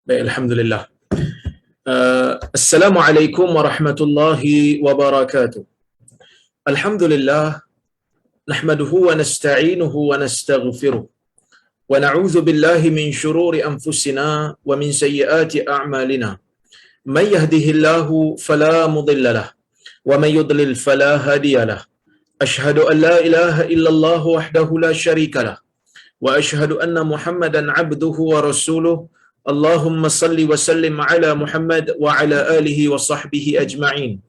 Baik, alhamdulillah. Assalamualaikum warahmatullahi wabarakatuh. Alhamdulillah, nahmaduhu wa nasta'inuhu wa nastaghfiruh. Wa na'udzu billahi min shururi anfusina wa min sayyiati a'malina. Man yahdihillahu fala mudilla lahu wa man yudlil fala hadiya lahu. Ashhadu an la ilaha illallah wahdahu la syarika lahu wa ashhadu anna Muhammadan 'abduhu wa rasuluh. Allahumma salli wa sallim ala Muhammad wa ala alihi wa sahbihi ajma'in.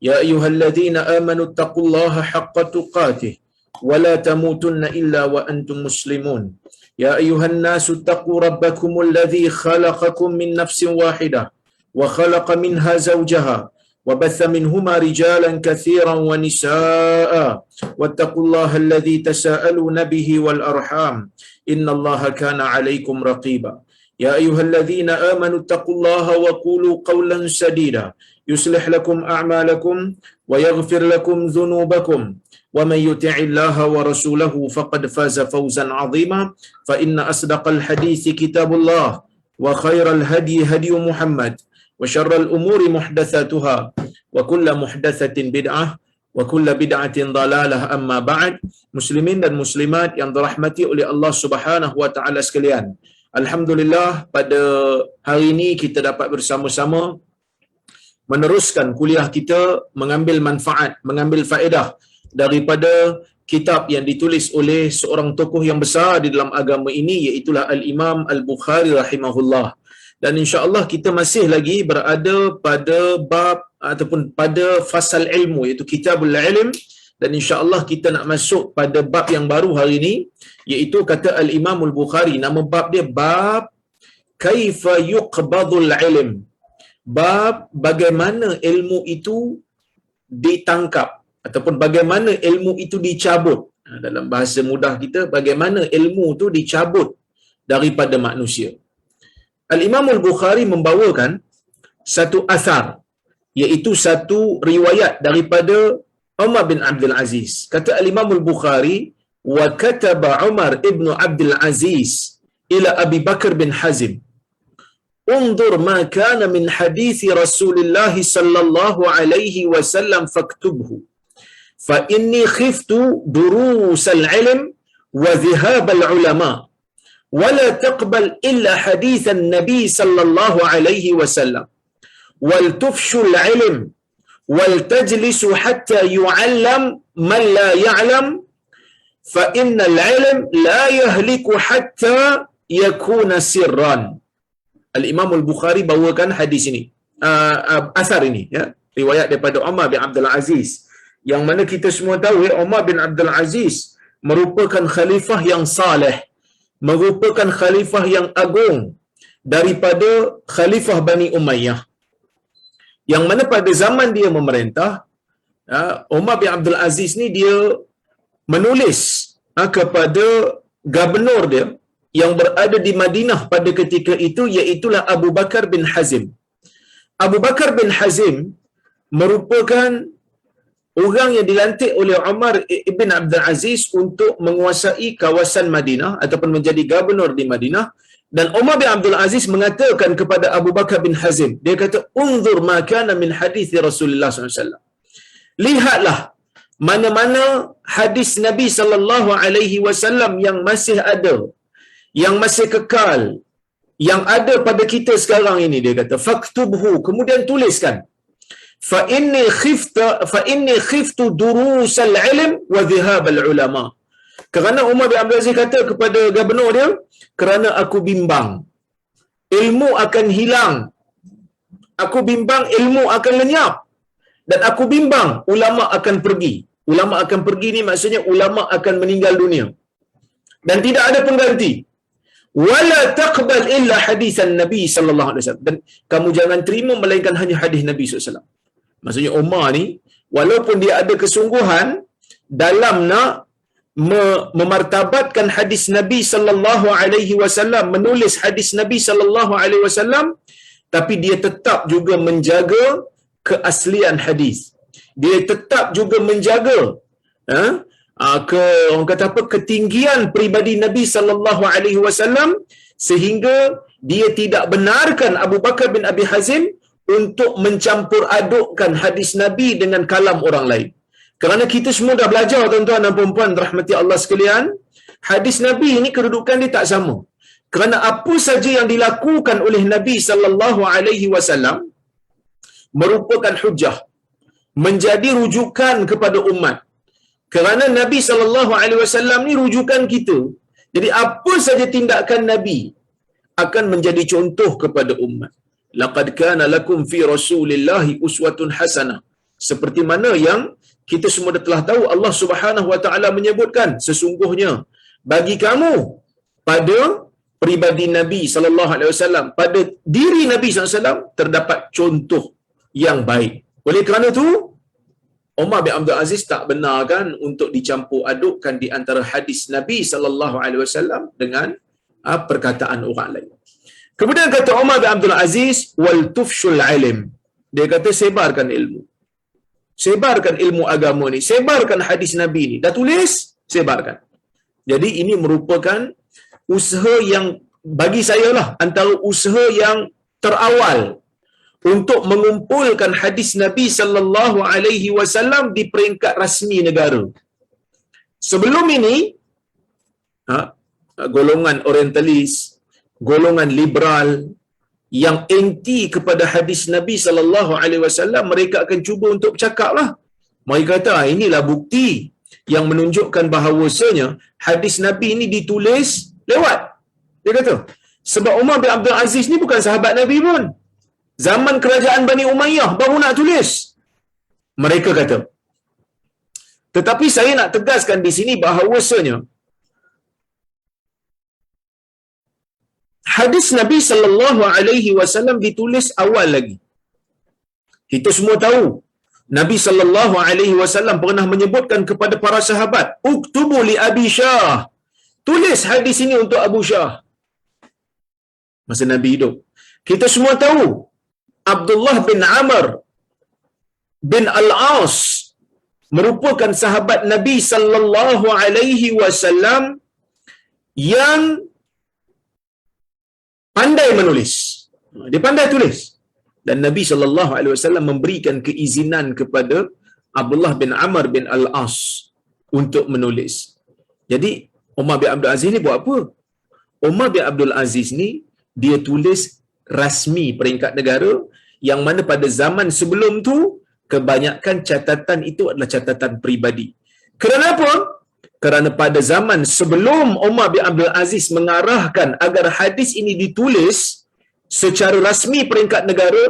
Ya ayyuhalladzina amanu taqullaha haqqa tuqatih wa la tamutunna illa wa antum muslimun. Ya ayyuhan nasu taqu rabbakumul ladzi khalaqakum min nafsin wahidah wa khalaqa minha zawjaha wa batha minhuma rijalan katsiran wa nisaa'a wattaqullaha alladzi tasaaluna bihi wal arham innallaha kana 'alaikum raqiba. يا أيها الذين آمنوا اتقوا الله وقولوا قولا سديدا يصلح لكم أعمالكم ويغفر لكم ذنوبكم ومن يطع الله ورسوله فقد فاز فوزا عظيما فإن أصدق الحديث كتاب الله وخير الهدي هدي محمد وشر الأمور محدثاتها وكل محدثة بدعة وكل بدعة ضلالة أما بعد. Muslimin dan muslimat yang dirahmati oleh Allah Subhanahu wa taala sekalian. Alhamdulillah, pada hari ini kita dapat bersama-sama meneruskan kuliah kita, mengambil manfaat, mengambil faedah daripada kitab yang ditulis oleh seorang tokoh yang besar di dalam agama ini, iaitu Al-Imam Al-Bukhari rahimahullah. Dan insya-Allah kita masih lagi berada pada bab ataupun pada fasal ilmu, iaitu Kitabul Ilm. Dan insya-Allah kita nak masuk pada bab yang baru hari ini, iaitu kata Al-Imam Al-Bukhari, nama bab dia bab Kaifa yuqbadul ilm. Bab bagaimana ilmu itu ditangkap ataupun bagaimana ilmu itu dicabut. Dalam bahasa mudah kita, bagaimana ilmu itu dicabut daripada manusia. Al-Imam Al-Bukhari membawakan satu asar, iaitu satu riwayat daripada Umar bin Abdul Aziz. Kata Al-Imam Al-Bukhari, wa kataba Umar ibn Abdul Aziz ila Abi Bakar bin Hazim, unzur ma kana min hadithi Rasulullah sallallahu alaihi wasallam faktubhu fa inni khiftu durus al-ilm wa dhahab al-ulama wa la taqbal illa hadith an-nabi sallallahu alaihi wasallam wal tufshu al-ilm wal tajlisu hatta yu'allam man la ya'lam fa innal ilm la yahliku hatta yakuna sirran. Al-Imam Al-Bukhari bawakan hadis ini, asar ini, ya, riwayat daripada Umar bin Abdul Aziz, yang mana kita semua tahu Umar bin Abdul Aziz merupakan khalifah yang saleh, merupakan khalifah yang agung daripada khalifah Bani Umayyah, yang mana pada zaman dia memerintah, Umar bin Abdul Aziz ni dia menulis kepada gubernur dia yang berada di Madinah pada ketika itu, iaitulah Abu Bakar bin Hazim. Abu Bakar bin Hazim merupakan orang yang dilantik oleh Umar ibn Abdul Aziz untuk menguasai kawasan Madinah ataupun menjadi gubernur di Madinah. Dan Umar bin Abdul Aziz mengatakan kepada Abu Bakar bin Hazim, dia kata, unzur ma kana min hadis Rasulullah SAW. Lihatlah mana-mana hadis Nabi sallallahu alaihi wasallam yang masih ada, yang masih kekal, yang ada pada kita sekarang ini. Dia kata, faktubhu, kemudian tuliskan. Fa inni khiftu durusal ilm wa dhahabal ulama. Kerana Umar bin Abdul Aziz kata kepada gubernur dia, kerana aku bimbang ilmu akan hilang, aku bimbang ilmu akan lenyap, dan aku bimbang ulama akan pergi. Ulama akan pergi ni maksudnya ulama akan meninggal dunia dan tidak ada pengganti. Wala taqbal illa hadisan Nabi sallallahu alaihi wasallam, dan kamu jangan terima melainkan hanya hadis Nabi sallallahu alaihi wasallam. Maksudnya Umar ni walaupun dia ada kesungguhan dalam nak memartabatkan hadis Nabi sallallahu alaihi wasallam, menulis hadis Nabi sallallahu alaihi wasallam, tapi dia tetap juga menjaga keaslian hadis. Dia tetap juga menjaga orang kata apa, ketinggian peribadi Nabi sallallahu alaihi wasallam, sehingga dia tidak benarkan Abu Bakar bin Abi Hazim untuk mencampur adukkan hadis Nabi dengan kalam orang lain. Kerana kita semua dah belajar, tuan-tuan dan puan-puan rahmati Allah sekalian, hadis Nabi ini kedudukan dia tak sama. Kerana apa saja yang dilakukan oleh Nabi sallallahu alaihi wasallam merupakan hujah, menjadi rujukan kepada umat. Kerana Nabi sallallahu alaihi wasallam ni rujukan kita. Jadi apa saja tindakan Nabi akan menjadi contoh kepada umat. Laqad kana lakum fi Rasulillahi uswatun hasanah. Seperti mana yang kita semua dah telah tahu, Allah Subhanahu wa taala menyebutkan, sesungguhnya bagi kamu pada pribadi Nabi sallallahu alaihi wasallam, pada diri Nabi sallallahu alaihi wasallam terdapat contoh yang baik. Oleh kerana itu, Umar bin Abdul Aziz tak benarkan untuk dicampur adukkan di antara hadis Nabi sallallahu alaihi wasallam dengan perkataan orang lain. Kemudian kata Umar bin Abdul Aziz, wal tufshul ilm. Dia kata sebarkan ilmu. Sebarkan ilmu agama ni, sebarkan hadis Nabi ni. Dah tulis, sebarkan. Jadi ini merupakan usaha yang bagi saya lah antara usaha yang terawal untuk mengumpulkan hadis Nabi sallallahu alaihi wasallam di peringkat rasmi negara. Sebelum ini golongan orientalis, golongan liberal yang anti kepada hadis Nabi sallallahu alaihi wasallam, mereka akan cuba untuk bercakaplah. Mereka kata inilah bukti yang menunjukkan bahawasanya hadis Nabi ini ditulis lewat. Dia kata sebab Umar bin Abdul Aziz ni bukan sahabat Nabi pun. Zaman kerajaan Bani Umayyah baru nak tulis. Mereka kata. Tetapi saya nak tegaskan di sini bahawasanya hadis Nabi sallallahu alaihi wasallam ditulis awal lagi. Kita semua tahu Nabi sallallahu alaihi wasallam pernah menyebutkan kepada para sahabat, "Uktubu li Abi Syah." Tulis hadis ini untuk Abu Syah. Masa Nabi hidup. Kita semua tahu Abdullah bin Amr bin Al-As merupakan sahabat Nabi sallallahu alaihi wasallam yang pandai menulis. Dia pandai tulis. Dan Nabi sallallahu alaihi wasallam memberikan keizinan kepada Abdullah bin Amr bin Al-As untuk menulis. Jadi Umar bin Abdul Aziz ni buat apa? Umar bin Abdul Aziz ni dia tulis rasmi peringkat negara, yang mana pada zaman sebelum tu kebanyakan catatan itu adalah catatan peribadi. Kenapa? Kerana pada zaman sebelum Umar bin Abdul Aziz mengarahkan agar hadis ini ditulis secara rasmi peringkat negara,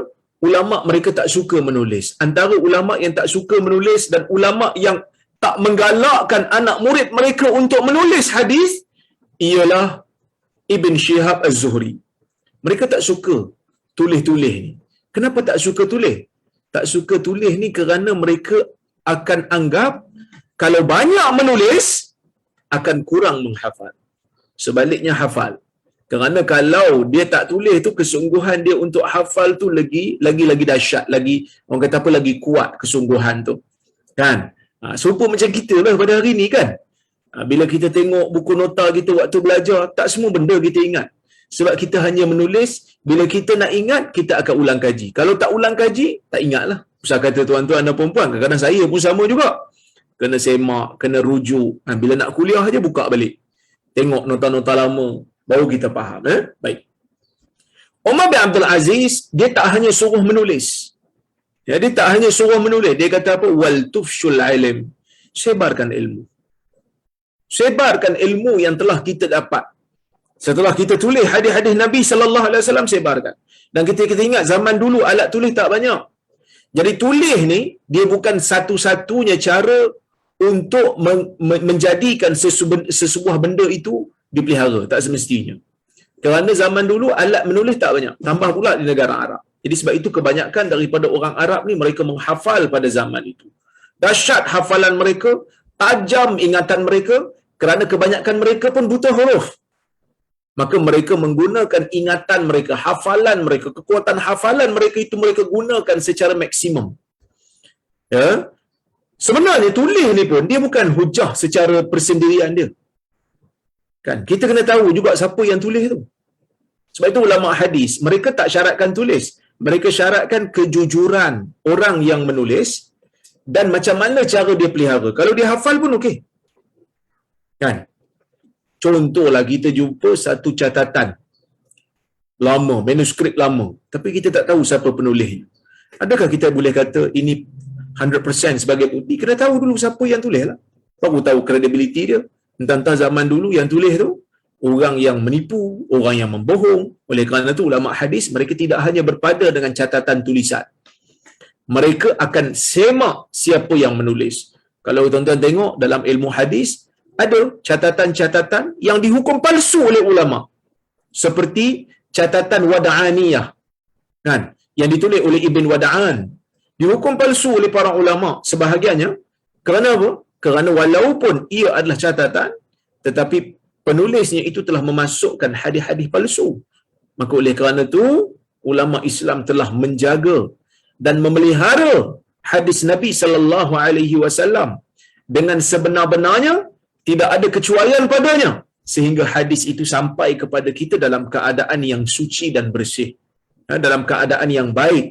ulama mereka tak suka menulis. Antara ulama yang tak suka menulis dan ulama yang tak menggalakkan anak murid mereka untuk menulis hadis ialah Ibn Shihab Az-Zuhri. Mereka tak suka tulis-tulis ni. Kenapa tak suka tulis? Tak suka tulis ni kerana mereka akan anggap kalau banyak menulis akan kurang menghafal. Sebaliknya hafal. Kerana kalau dia tak tulis tu, kesungguhan dia untuk hafal tu lagi dahsyat, lagi orang kata apa, lagi kuat kesungguhan tu. Kan? Serupa macam kita lah pada hari ni kan. Bila kita tengok buku nota kita waktu belajar, tak semua benda kita ingat. Sebab kita hanya menulis, bila kita nak ingat, kita akan ulang kaji. Kalau tak ulang kaji, tak ingatlah. Usah kata tuan-tuan dan puan-puan, kadang-kadang saya pun sama juga. Kena semak, kena rujuk. Bila nak kuliah aja buka balik. Tengok nota-nota lama, baru kita faham. Baik. Umar bin Abdul Aziz, dia tak hanya suruh menulis. Ya, dia tak hanya suruh menulis. Dia kata apa? Wal tufshul ilm. Sebarkan ilmu. Sebarkan ilmu yang telah kita dapat. Setelah kita tulis hadis-hadis Nabi sallallahu alaihi wasallam, sebarkan. Dan kita ingat zaman dulu alat tulis tak banyak. Jadi tulis ni dia bukan satu-satunya cara untuk menjadikan sesebuah benda itu dipelihara, tak semestinya. Kerana zaman dulu alat menulis tak banyak, tambah pula di negara Arab. Jadi sebab itu kebanyakan daripada orang Arab ni mereka menghafal pada zaman itu. Dahsyat hafalan mereka, tajam ingatan mereka, kerana kebanyakan mereka pun buta huruf. Maka mereka menggunakan ingatan mereka, hafalan mereka, kekuatan hafalan mereka itu mereka gunakan secara maksimum. Ya. Sebenarnya tulis ni pun dia bukan hujah secara persendirian dia. Kan? Kita kena tahu juga siapa yang tulis tu. Sebab itu ulama hadis, mereka tak syaratkan tulis. Mereka syaratkan kejujuran orang yang menulis dan macam mana cara dia pelihara. Kalau dia hafal pun okey. Kan? Contohlah kita jumpa satu catatan lama, manuskrip lama, tapi kita tak tahu siapa penulisnya. Adakah kita boleh kata ini 100% sebagai bukti? Kena tahu dulu siapa yang tulis lah. Baru tahu kredibiliti dia. Entah-entah zaman dulu yang tulis tu orang yang menipu, orang yang membohong. Oleh kerana itu ulama hadis mereka tidak hanya berpada dengan catatan tulisan. Mereka akan semak siapa yang menulis. Kalau tuan-tuan tengok dalam ilmu hadis, ada catatan-catatan yang dihukum palsu oleh ulama. Seperti catatan Wada'aniyah. Kan? Yang ditulis oleh Ibn Wada'an. Dihukum palsu oleh para ulama sebahagiannya. Kerana apa? Kerana walaupun ia adalah catatan, tetapi penulisnya itu telah memasukkan hadis-hadis palsu. Maka oleh kerana itu, ulama Islam telah menjaga dan memelihara hadis Nabi sallallahu alaihi wasallam dengan sebenar-benarnya, tidak ada kecuaian padanya, sehingga hadis itu sampai kepada kita dalam keadaan yang suci dan bersih, dalam keadaan yang baik.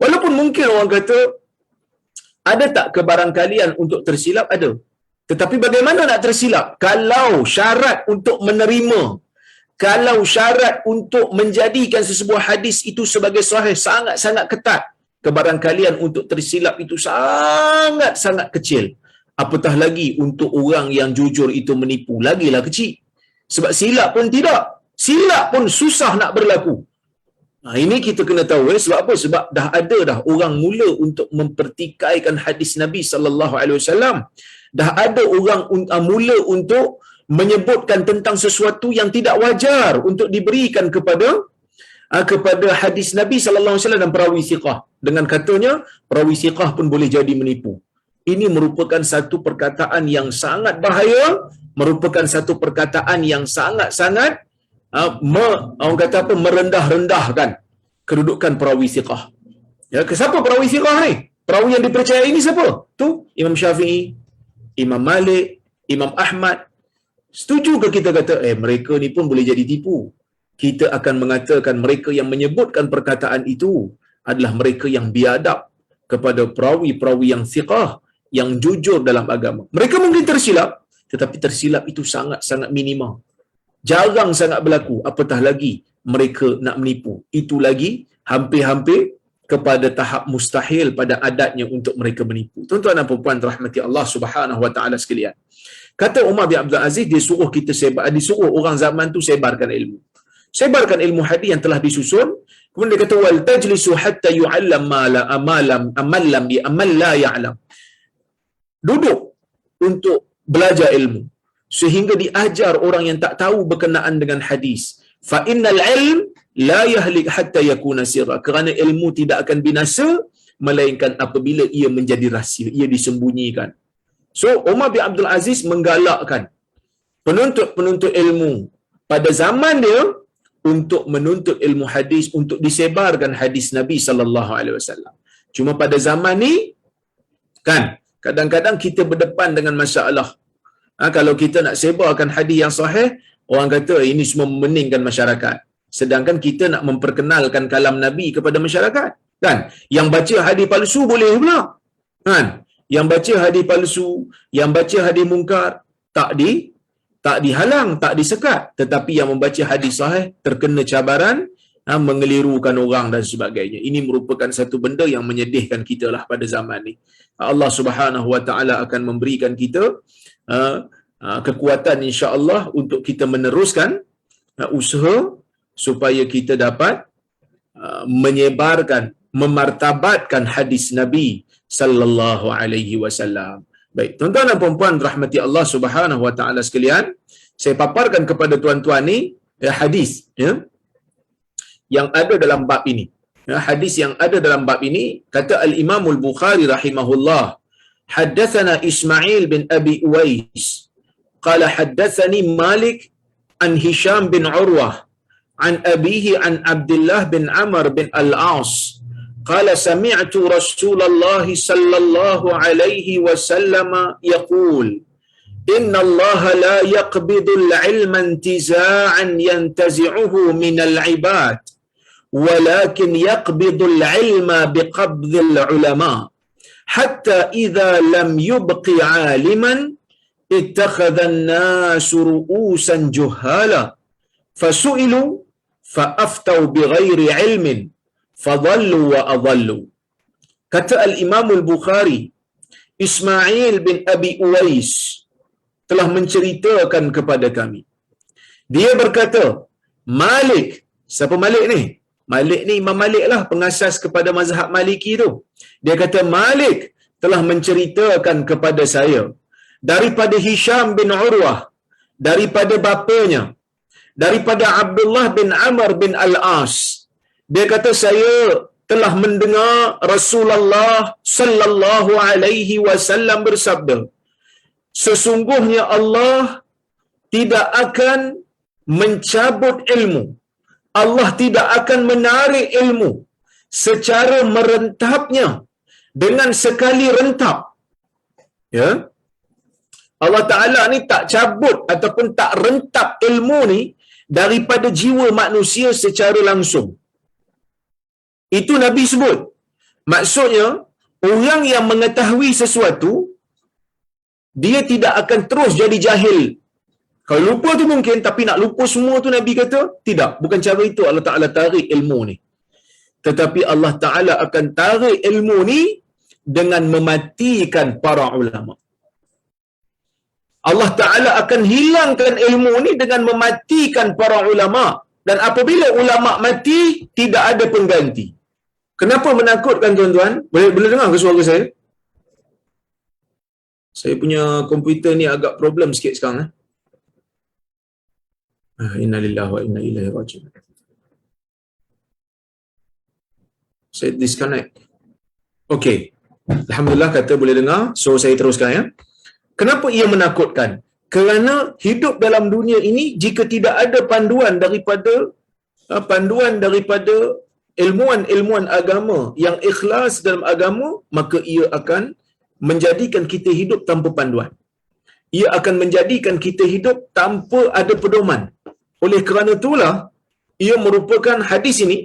Walaupun mungkin orang kata, ada tak kebarangkalian untuk tersilap? Ada. Tetapi bagaimana nak tersilap? Kalau syarat untuk menerima, kalau syarat untuk menjadikan sesebuah hadis itu sebagai sahih sangat-sangat ketat, kebarangkalian untuk tersilap itu sangat-sangat kecil. Apatah lagi untuk orang yang jujur itu menipu, lagilah kecil. Sebab silap pun tidak. Silap pun susah nak berlaku. Ini kita kena tahu. Sebab apa? Sebab dah ada dah orang mula untuk mempertikaikan hadis Nabi sallallahu alaihi wasallam. Dah ada orang mula untuk menyebutkan tentang sesuatu yang tidak wajar untuk diberikan kepada hadis Nabi sallallahu alaihi wasallam dan perawi thiqah. Dengan katanya perawi thiqah pun boleh jadi menipu. Ini merupakan satu perkataan yang sangat bahaya, merupakan satu perkataan yang sangat-sangat orang kata apa, merendah-rendahkan kedudukan perawi thiqah. Ya, siapa perawi thiqah ni? Perawi yang dipercayai ini siapa? Tu Imam Syafi'i, Imam Malik, Imam Ahmad. Setuju ke kita kata mereka ni pun boleh jadi tipu? Kita akan mengatakan mereka yang menyebutkan perkataan itu adalah mereka yang biadab kepada perawi-perawi yang thiqah, yang jujur dalam agama. Mereka mungkin tersilap, tetapi tersilap itu sangat-sangat minima. Jarang sangat berlaku, apatah lagi mereka nak menipu. Itu lagi hampir-hampir kepada tahap mustahil pada adatnya untuk mereka menipu. Tuan-tuan dan puan-puan rahmati Allah Subhanahu wa taala sekalian. Kata Umar bin Abdul Aziz, dia suruh kita disuruh orang zaman tu sebarkan ilmu. Sebarkan ilmu hadis yang telah disusun. Kemudian dia kata wal tajlisu hatta yu'allam ma la ya'lam. Duduk untuk belajar ilmu sehingga diajar orang yang tak tahu berkenaan dengan hadis. Fa innal ilm la yahlik hatta yakuna sirra. Kerana ilmu tidak akan binasa melainkan apabila ia menjadi rahsia, ia disembunyikan. So Umar bin Abdul Aziz menggalakkan penuntut-penuntut ilmu pada zaman dia untuk menuntut ilmu hadis, untuk disebarkan hadis Nabi sallallahu alaihi wasallam. Cuma pada zaman ni kan, kadang-kadang kita berdepan dengan masalah. Kalau kita nak sebarkan hadis yang sahih, orang kata ini semua memeningkan masyarakat. Sedangkan kita nak memperkenalkan kalam Nabi kepada masyarakat. Kan? Yang baca hadis palsu boleh pula. Kan? Yang baca hadis palsu, yang baca hadis mungkar, tak dihalang, tak disekat. Tetapi yang membaca hadis sahih terkena cabaran, mengelirukan orang dan sebagainya. Ini merupakan satu benda yang menyedihkan kita lah pada zaman ni. Allah Subhanahu wa taala akan memberikan kita kekuatan insya-Allah untuk kita meneruskan usaha supaya kita dapat menyebarkan, memartabatkan hadis Nabi sallallahu alaihi wasallam. Baik, tuan-tuan dan puan-puan rahmati Allah Subhanahu wa taala sekalian, saya paparkan kepada tuan-tuan ni hadis yang ada dalam bab ini. Hadis yang ada dalam bab ini, kata Al-Imam Al-Bukhari rahimahullah, haddatsana Ismail bin Abi Uwais qala haddatsani Malik an Hisham bin Urwah an abihi an Abdullah bin Amr bin Al-As qala sami'tu Rasulullah sallallahu alaihi wasallam yaqul Inna Allah la yaqbidul ilma intiza'an yantazi'uhu minal ibad, walakin yaqbidul ilma biqabdil ulama. Hatta idza lam yubqi 'aliman ittakhadha an-nasu ru'usan juhala fasu'ilu fa'aftau bighairi ilmin fadhallu wa adhallu. Kata al-Imam al-Bukhari, Ismail bin Abi Uwais telah menceritakan kepada kami. Dia berkata, Malik, siapa Malik ni? Malik ni Imam Malik lah, pengasas kepada mazhab Maliki tu. Dia kata Malik telah menceritakan kepada saya daripada Hisham bin Urwah, daripada bapanya, daripada Abdullah bin Amr bin Al-As. Dia kata saya telah mendengar Rasulullah sallallahu alaihi wasallam bersabda, sesungguhnya Allah tidak akan mencabut ilmu, Allah tidak akan menarik ilmu secara merentapnya dengan sekali rentap. Ya, Allah Ta'ala ni tak cabut ataupun tak rentap ilmu ni daripada jiwa manusia secara langsung. Itu Nabi sebut. Maksudnya, orang yang mengetahui sesuatu, dia tidak akan terus jadi jahil. Kalau lupa tu mungkin, tapi nak lupa semua tu Nabi kata, tidak. Bukan cara itu Allah Ta'ala tarik ilmu ni. Tetapi Allah Ta'ala akan tarik ilmu ni dengan mematikan para ulama. Allah Ta'ala akan hilangkan ilmu ni dengan mematikan para ulama. Dan apabila ulama mati, tidak ada pengganti. Kenapa menakutkan tuan-tuan? Boleh dengar ke suara saya? Saya punya komputer ni agak problem sikit sekarang. Innalillahi wa inna ilaihi raji'un. Saya disconnect. Okey. Alhamdulillah kata boleh dengar. So saya teruskan ya. Kenapa ia menakutkan? Kerana hidup dalam dunia ini jika tidak ada panduan daripada ilmuan-ilmuan agama yang ikhlas dalam agama, maka ia akan menjadikan kita hidup tanpa panduan. Ia akan menjadikan kita hidup tanpa ada pedoman. Oleh kerana itulah, ia merupakan hadis ini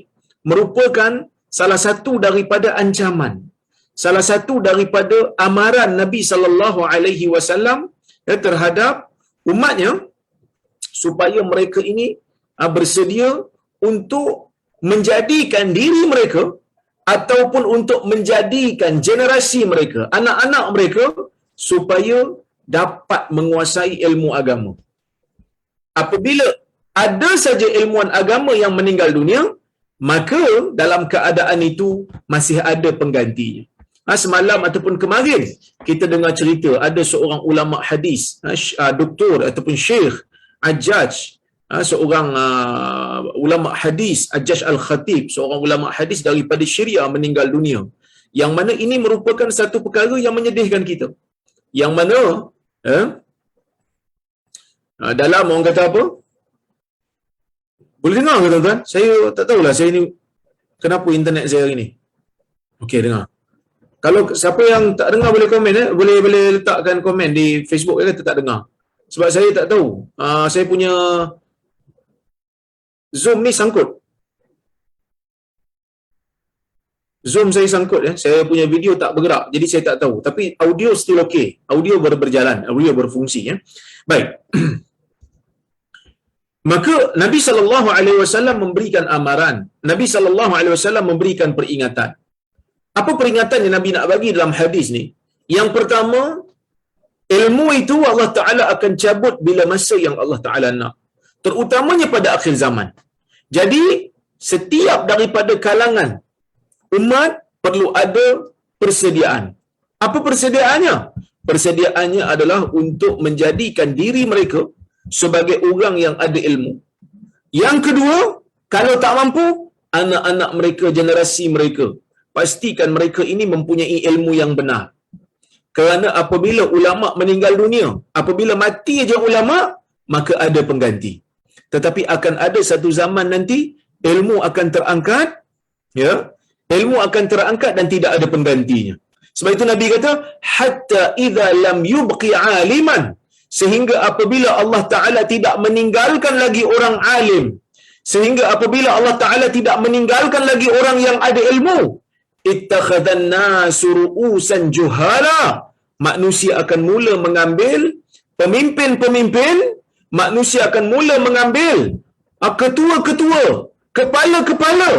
merupakan salah satu daripada ancaman, salah satu daripada amaran Nabi sallallahu alaihi wasallam terhadap umatnya supaya mereka ini bersedia untuk menjadikan diri mereka ataupun untuk menjadikan generasi mereka, anak-anak mereka supaya dapat menguasai ilmu agama. Apabila ada saja ilmuwan agama yang meninggal dunia, maka dalam keadaan itu masih ada penggantinya. Semalam ataupun kemarin kita dengar cerita ada seorang ulama hadis, doktor ataupun syekh Ajaj, seorang ulama hadis, Ajaj Al-Khatib, seorang ulama hadis daripada Syria meninggal dunia. Yang mana ini merupakan satu perkara yang menyedihkan kita. Yang mana dalam orang kata apa? Boleh dengar ke tuan-tuan? Saya tak tahulah saya ni kenapa internet saya hari ni. Okey, dengar. Kalau siapa yang tak dengar boleh komen boleh letakkan komen di Facebook kata tak dengar. Sebab saya tak tahu. Saya punya Zoom ni sangkut. Zoom saya sangkut Saya punya video tak bergerak. Jadi saya tak tahu. Tapi audio still okay. Audio berjalan, audio berfungsi Baik. Maka Nabi sallallahu alaihi wasallam memberikan amaran. Nabi sallallahu alaihi wasallam memberikan peringatan. Apa peringatan yang Nabi nak bagi dalam hadis ni? Yang pertama, ilmu itu Allah Ta'ala akan cabut bila masa yang Allah Ta'ala nak. Terutamanya pada akhir zaman. Jadi, setiap daripada kalangan umat perlu ada persediaan. Apa persediaannya? Persediaannya adalah untuk menjadikan diri mereka sebagai orang yang ada ilmu. Yang kedua, kalau tak mampu, anak-anak mereka, generasi mereka, pastikan mereka ini mempunyai ilmu yang benar. Kerana apabila ulama meninggal dunia, apabila mati aja ulama, maka ada pengganti. Tetapi akan ada satu zaman nanti ilmu akan terangkat, ilmu akan terangkat dan tidak ada penggantinya. Sebab itu Nabi kata, hatta idza lam yubqi aliman, sehingga apabila Allah Ta'ala tidak meninggalkan lagi orang alim, sehingga apabila Allah Ta'ala tidak meninggalkan lagi orang yang ada ilmu, ittakhadhan nasu ru'usan juhala, manusia akan mula mengambil pemimpin-pemimpin, manusia akan mula mengambil ketua-ketua, kepala-kepala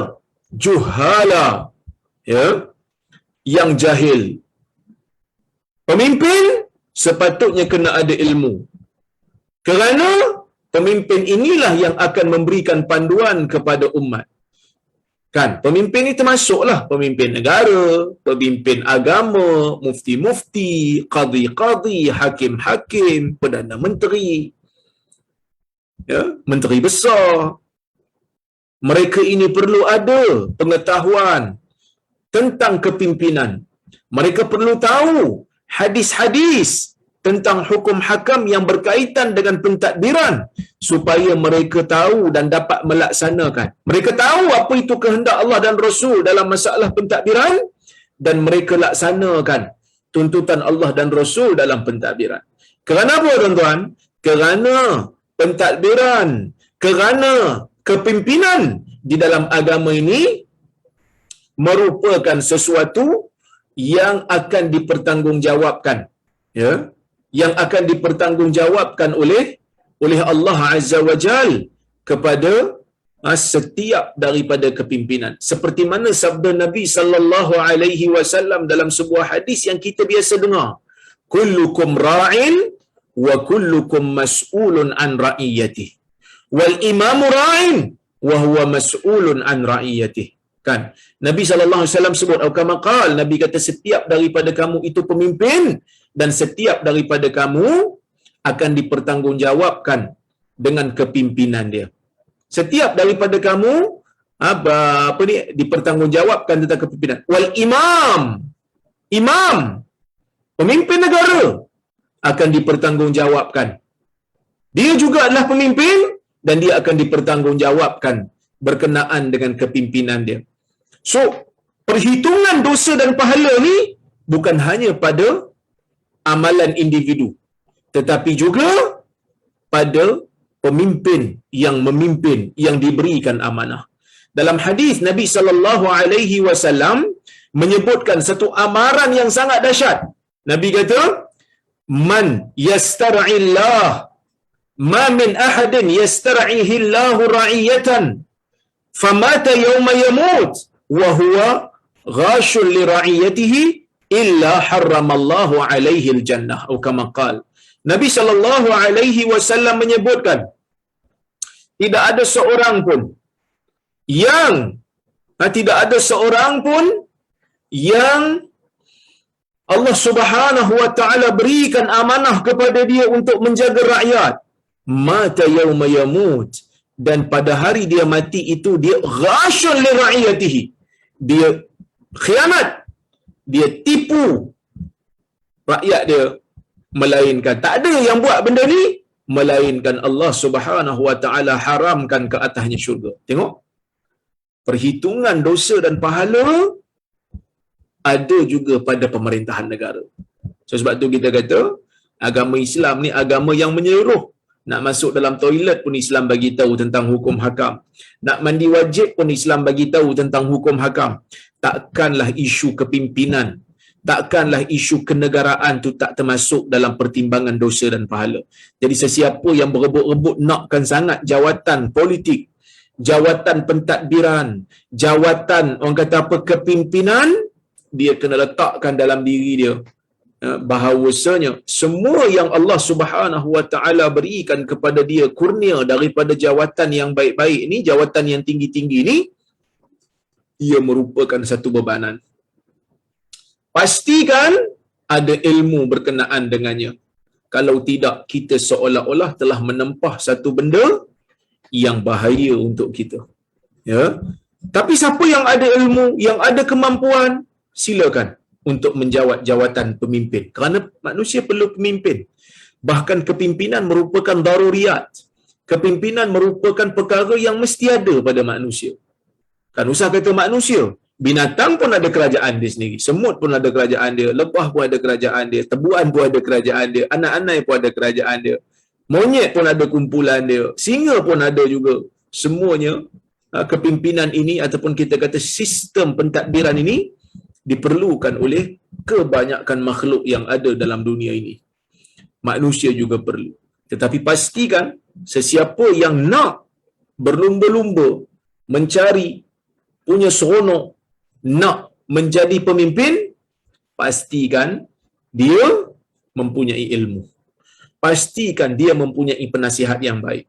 juhala, ya, yang jahil. Pemimpin sepatutnya kena ada ilmu, kerana pemimpin inilah yang akan memberikan panduan kepada umat. Kan, pemimpin ini termasuklah pemimpin negara, pemimpin agama, mufti-mufti, qadhi-qadhi, hakim-hakim, perdana menteri, ya, menteri besar. Mereka ini perlu ada pengetahuan tentang kepimpinan. Mereka perlu tahu hadis-hadis tentang hukum hakam yang berkaitan dengan pentadbiran, supaya mereka tahu dan dapat melaksanakan. Mereka tahu apa itu kehendak Allah dan Rasul dalam masalah pentadbiran, dan mereka laksanakan tuntutan Allah dan Rasul dalam pentadbiran. Kerana apa, tuan-tuan? Kerana pentadbiran, kerana kepimpinan di dalam agama ini merupakan sesuatu yang akan dipertanggungjawabkan, ya, yang akan dipertanggungjawabkan oleh Allah Azza wa Jal kepada setiap daripada kepimpinan. Seperti mana sabda Nabi sallallahu alaihi wasallam dalam sebuah hadis yang kita biasa dengar, kullukum ra'in wa kullukum mas'ulun an ra'iyatihi wal imamu ra'in wa huwa mas'ulun an ra'iyatihi. Kan, Nabi sallallahu alaihi wasallam sebut, kama qala, Nabi kata setiap daripada kamu itu pemimpin, dan setiap daripada kamu akan dipertanggungjawabkan dengan kepimpinan dia. Setiap daripada kamu apa ni dipertanggungjawabkan tentang kepimpinan. Wal imam, pemimpin negara akan dipertanggungjawabkan. Dia juga adalah pemimpin dan dia akan dipertanggungjawabkan berkenaan dengan kepimpinan dia. So, perhitungan dosa dan pahala ni bukan hanya pada amalan individu, tetapi juga pada pemimpin yang memimpin, yang diberikan amanah. Dalam hadis Nabi sallallahu alaihi wasallam menyebutkan satu amaran yang sangat dahsyat. Nabi kata, man yastar'illah, ma min ahadin yastar'ihi Allahu ra'iyatan famata yawma yamut wa huwa ghashun li ra'iyatihi illa harramallahu alaihi al-jannah, atau kama qala. Nabi sallallahu alaihi wasallam menyebutkan, tidak ada seorang pun yang Allah Subhanahu wa taala berikan amanah kepada dia untuk menjaga rakyat, mata yauma yamut, dan pada hari dia mati itu dia ghashun li ra'iyatihi, dia khianat, dia tipu rakyat dia, melainkan tak ada yang buat benda ni melainkan Allah Subhanahu wa taala haramkan ke atasnya syurga. Tengok, perhitungan dosa dan pahala ada juga pada pemerintahan negara. So sebab tu kita kata agama Islam ni agama yang menyeluruh. Nak masuk dalam toilet pun Islam bagi tahu tentang hukum hakam. Nak mandi wajib pun Islam bagi tahu tentang hukum hakam. Takkanlah isu kepimpinan, takkanlah isu kenegaraan tu tak termasuk dalam pertimbangan dosa dan pahala. Jadi sesiapa yang berebut-rebut nakkan sangat jawatan politik, jawatan pentadbiran, jawatan orang kata apa kepimpinan, dia kena letakkan dalam diri dia bahawasanya semua yang Allah Subhanahu wa taala berikan kepada dia kurnia daripada jawatan yang baik-baik ni, jawatan yang tinggi-tinggi ni, ia merupakan satu bebanan. Pastikan ada ilmu berkenaan dengannya. Kalau tidak, kita seolah-olah telah menempah satu benda yang bahaya untuk kita. Ya. Tapi siapa yang ada ilmu, yang ada kemampuan, silakan untuk menjawat jawatan pemimpin. Kerana manusia perlu pemimpin. Bahkan kepimpinan merupakan daruriyat. Kepimpinan merupakan perkara yang mesti ada pada manusia. Kan usah kata manusia, Binatang pun ada kerajaan dia sendiri. Semut pun ada kerajaan dia. Lebah pun ada kerajaan dia. Tebuan pun ada kerajaan dia. Anak-anak pun ada kerajaan dia. Monyet pun ada kumpulan dia. Singa pun ada juga. Semuanya kepimpinan ini ataupun kita kata sistem pentadbiran ini diperlukan oleh kebanyakan makhluk yang ada dalam dunia ini. Manusia juga perlu. Tetapi pastikan sesiapa yang nak berlumba-lumba mencari punya seronok, nak menjadi pemimpin, pastikan dia mempunyai ilmu. Pastikan dia mempunyai penasihat yang baik.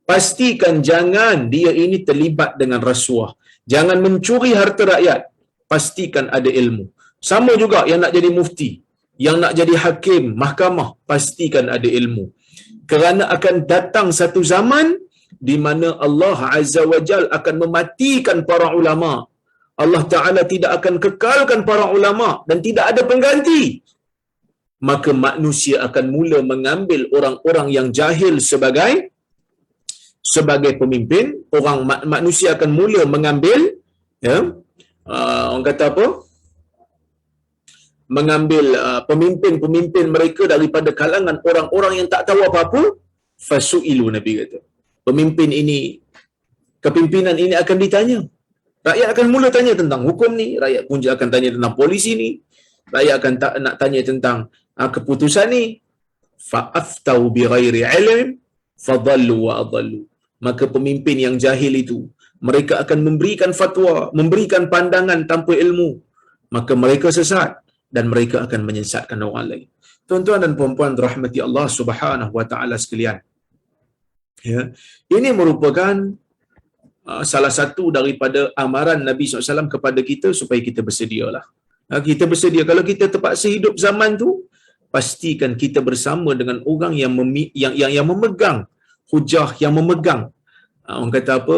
Pastikan jangan dia ini terlibat dengan rasuah. Jangan mencuri harta rakyat. Pastikan ada ilmu. Sama juga yang nak jadi mufti, yang nak jadi hakim mahkamah, pastikan ada ilmu. Kerana akan datang satu zaman di mana Allah Azza wa Jal akan mematikan para ulama. Allah Ta'ala tidak akan kekalkan para ulama dan tidak ada pengganti. Maka manusia akan mula mengambil orang-orang yang jahil sebagai pemimpin. Manusia akan mula mengambil, orang kata apa? Mengambil pemimpin-pemimpin mereka daripada kalangan orang-orang yang tak tahu apa-apa. Fasu'ilu, Nabi kata. Kepimpinan ini akan ditanya. Rakyat akan mula tanya tentang hukum ni, rakyat pun akan tanya tentang polisi ni, rakyat akan nak tanya tentang keputusan ni. Fa'aftau bi ghairi ilm fadallu wa adallu. Maka pemimpin yang jahil itu, mereka akan memberikan fatwa, memberikan pandangan tanpa ilmu, maka mereka sesat dan mereka akan menyesatkan orang lain. Tuan-tuan dan puan-puan rahmati Allah Subhanahu wa taala sekalian. Ya, ini merupakan salah satu daripada amaran Nabi SAW kepada kita supaya kita bersedialah. Kita bersedia. Kalau kita terpaksa hidup zaman tu, pastikan kita bersama dengan orang yang memegang hujah, yang memegang orang kata apa,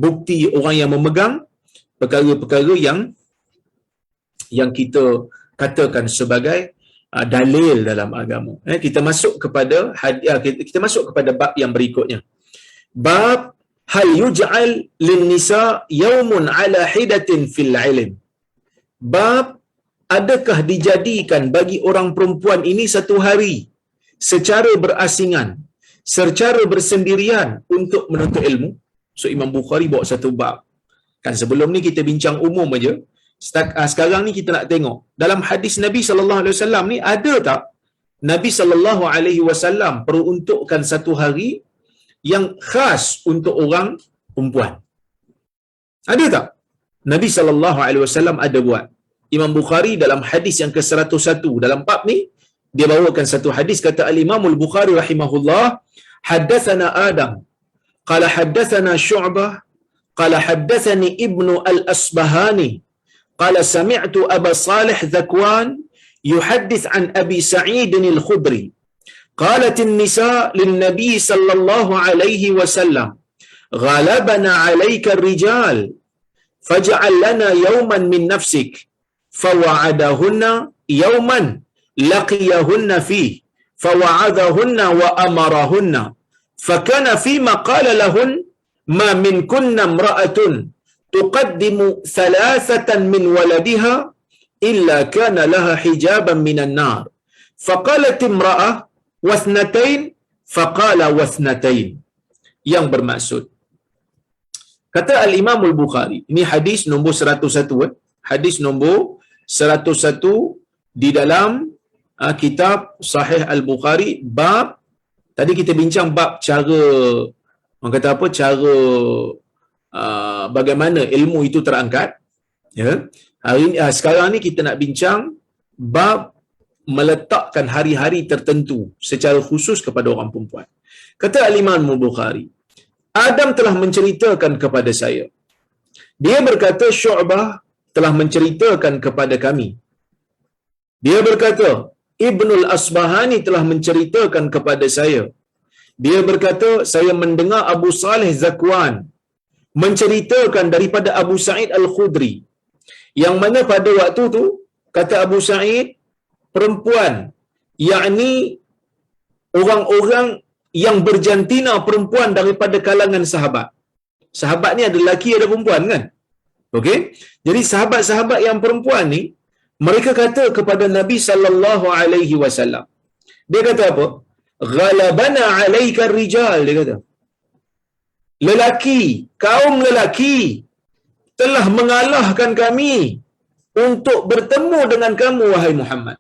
bukti, orang yang memegang perkara-perkara yang kita katakan sebagai dalil dalam agama. Kita masuk kepada bab yang berikutnya. Bab hal yuj'al lin nisa yaumun ala hidatin fil ilm. Bab adakah dijadikan bagi orang perempuan ini satu hari secara berasingan, secara bersendirian untuk menuntut ilmu. So Imam Bukhari bawa satu bab. Kan sebelum ni kita bincang umum aja. Sekarang ni kita nak tengok dalam hadis Nabi sallallahu alaihi wasallam ni ada tak Nabi sallallahu alaihi wasallam peruntukkan satu hari yang khas untuk orang perempuan? Ada tak? Nabi sallallahu alaihi wasallam ada buat. Imam Bukhari dalam hadis yang ke-101 dalam bab ni dia bawakan satu hadis, kata al-Imam al-Bukhari rahimahullah, haddatsana Adam qala haddatsana Syu'bah qala haddatsani Ibnu al-Asbahani qala sami'tu Aba Salih Zakwan yuhaddits an Abi Sa'id al-Khudri qalat an-nisa lin-nabi sallallahu alaihi wasallam ghalabana 'alayka ar-rijal faj'al lana yawman min nafsik fawa'adahunna yawman laqiyahunna fi fawa'adahunna wa amarahunna fakana fima qala lahun ma minkunna imra'atun tuqaddimu thalathatan min waladiha illa kana laha hijaban minan nar faqalat imra'ah wasnatain faqala wasnatain. Yang bermaksud, kata al-Imam al-Bukhari, ini hadis nombor 101, hadis nombor 101 di dalam kitab Sahih Al-Bukhari. Bab tadi kita bincang bab cara, orang kata apa, cara bagaimana ilmu itu terangkat, ya. Hari ini sekarang ni kita nak bincang bab meletakkan hari-hari tertentu secara khusus kepada orang perempuan. Kata al-Imam Al-Bukhari, Adam telah menceritakan kepada saya. Dia berkata Syu'bah telah menceritakan kepada kami. Dia berkata Ibnul Asbahani telah menceritakan kepada saya. Dia berkata saya mendengar Abu Salih Zakwan menceritakan daripada Abu Sa'id Al-Khudri, yang mana pada waktu tu kata Abu Sa'id, perempuan, yakni orang-orang yang berjantina perempuan daripada kalangan sahabat. Sahabat ni ada lelaki ada perempuan kan? Okey? Jadi sahabat-sahabat yang perempuan ni, mereka kata kepada Nabi sallallahu alaihi wasallam. Dia kata apa? Ghalabana alaika rijal, dia kata. Lelaki, kaum lelaki telah mengalahkan kami untuk bertemu dengan kamu wahai Muhammad.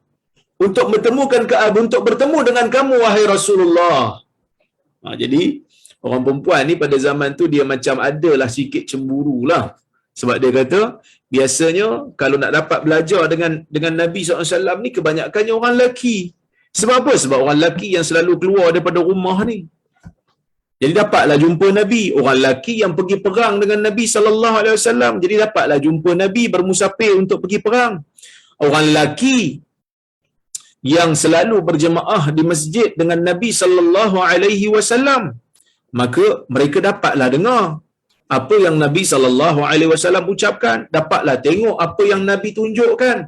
Untuk bertemu dengan kamu wahai Rasulullah. Jadi orang perempuan ni pada zaman tu dia macam adalah sikit cemburulah. Sebab dia kata biasanya kalau nak dapat belajar dengan Nabi SAW ni kebanyakannya orang lelaki. Sebab apa? Sebab orang lelaki yang selalu keluar daripada rumah ni. Jadi dapatlah jumpa Nabi. Orang lelaki yang pergi perang dengan Nabi SAW. Jadi dapatlah jumpa Nabi bermusafir untuk pergi perang. Orang lelaki yang selalu berjemaah di masjid dengan Nabi SAW. Maka mereka dapatlah dengar apa yang Nabi SAW ucapkan. Dapatlah tengok apa yang Nabi tunjukkan.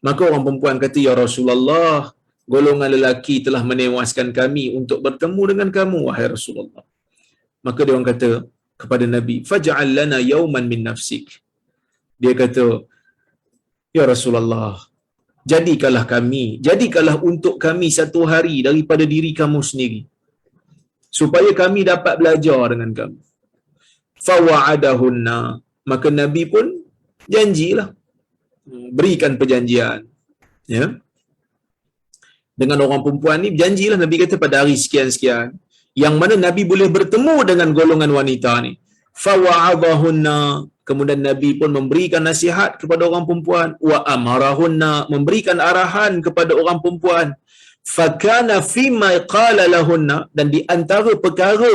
Maka orang perempuan kata, ya Rasulullah, golongan lelaki telah menewaskan kami untuk bertemu dengan kamu wahai Rasulullah. Maka dia orang kata kepada Nabi, faj'al lana yawman min nafsik. Dia kata, ya Rasulullah, jadikanlah untuk kami satu hari daripada diri kamu sendiri, supaya kami dapat belajar dengan kamu. Fawa'adahunna. Maka Nabi pun janjilah, berikan perjanjian, ya, dengan orang perempuan ni. Janjilah Nabi kata pada hari sekian-sekian yang mana Nabi boleh bertemu dengan golongan wanita ni. Fawa'adahunna. Kemudian Nabi pun memberikan nasihat kepada orang perempuan. Wa amarahunna. Memberikan arahan kepada orang perempuan. Fakana fima qala lahunna. Dan di antara perkara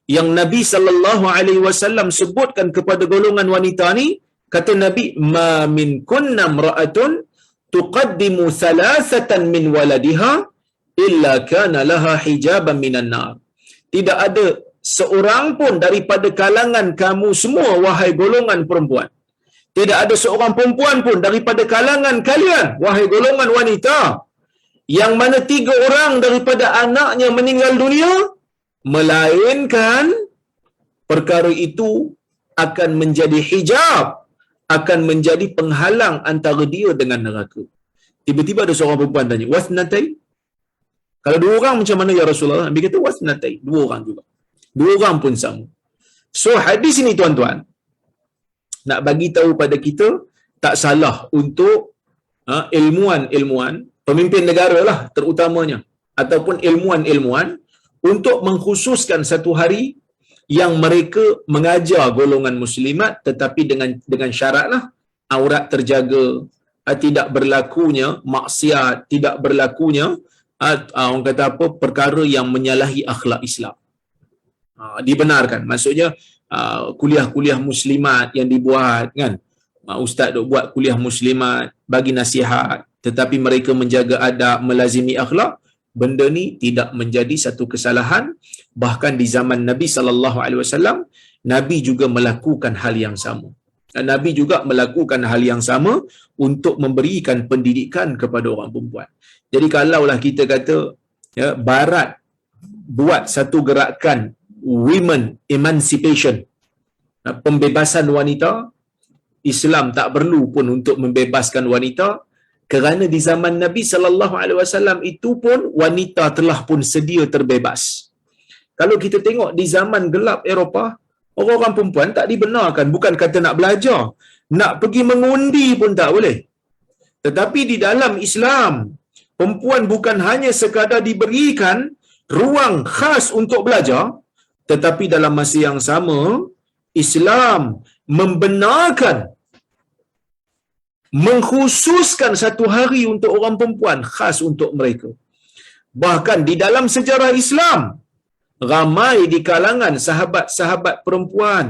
yang Nabi SAW sebutkan kepada golongan wanita ni, kata Nabi, ma min kunna imra'atun tuqaddimu thalathatan min waladiha illa kana laha hijaban minan nar. Tidak ada seorang pun daripada kalangan kamu semua wahai golongan perempuan. Tidak ada seorang perempuan pun daripada kalangan kalian wahai golongan wanita yang mana 3 orang daripada anaknya meninggal dunia, melainkan perkara itu akan menjadi hijab, akan menjadi penghalang antara dia dengan neraka. Tiba-tiba ada seorang perempuan tanya, wasnatai? Kalau 2 orang macam mana ya Rasulullah? Nabi kata wasnatai, 2 orang juga. 2 orang pun sama. So hadis ini tuan-tuan nak bagi tahu pada kita, tak salah untuk ilmuan-ilmuan, pemimpin negara lah terutamanya, ataupun ilmuan-ilmuan untuk mengkhususkan satu hari yang mereka mengajar golongan muslimat, tetapi dengan syaratlah aurat terjaga, tidak berlakunya maksiat, tidak berlakunya orang kata apa, perkara yang menyalahi akhlak Islam. Dibenarkan. Maksudnya kuliah-kuliah muslimat yang dibuat kan, ustaz duk buat kuliah muslimat, bagi nasihat, tetapi mereka menjaga adab, melazimi akhlak. Benda ni tidak menjadi satu kesalahan. Bahkan di zaman Nabi SAW, Nabi juga melakukan hal yang sama. Nabi juga melakukan hal yang sama untuk memberikan pendidikan kepada orang perempuan. Jadi kalaulah kita kata ya, Barat buat satu gerakan women emancipation, pembebasan wanita, Islam tak perlu pun untuk membebaskan wanita, kerana di zaman Nabi SAW itu pun wanita telah pun sedia terbebas. Kalau kita tengok di zaman gelap Eropah, orang-orang perempuan tak dibenarkan, bukan kata nak belajar, nak pergi mengundi pun tak boleh. Tetapi di dalam Islam, perempuan bukan hanya sekadar diberikan ruang khas untuk belajar, tetapi dalam masa yang sama, Islam membenarkan, mengkhususkan satu hari untuk orang perempuan khas untuk mereka. Bahkan di dalam sejarah Islam, ramai di kalangan sahabat-sahabat perempuan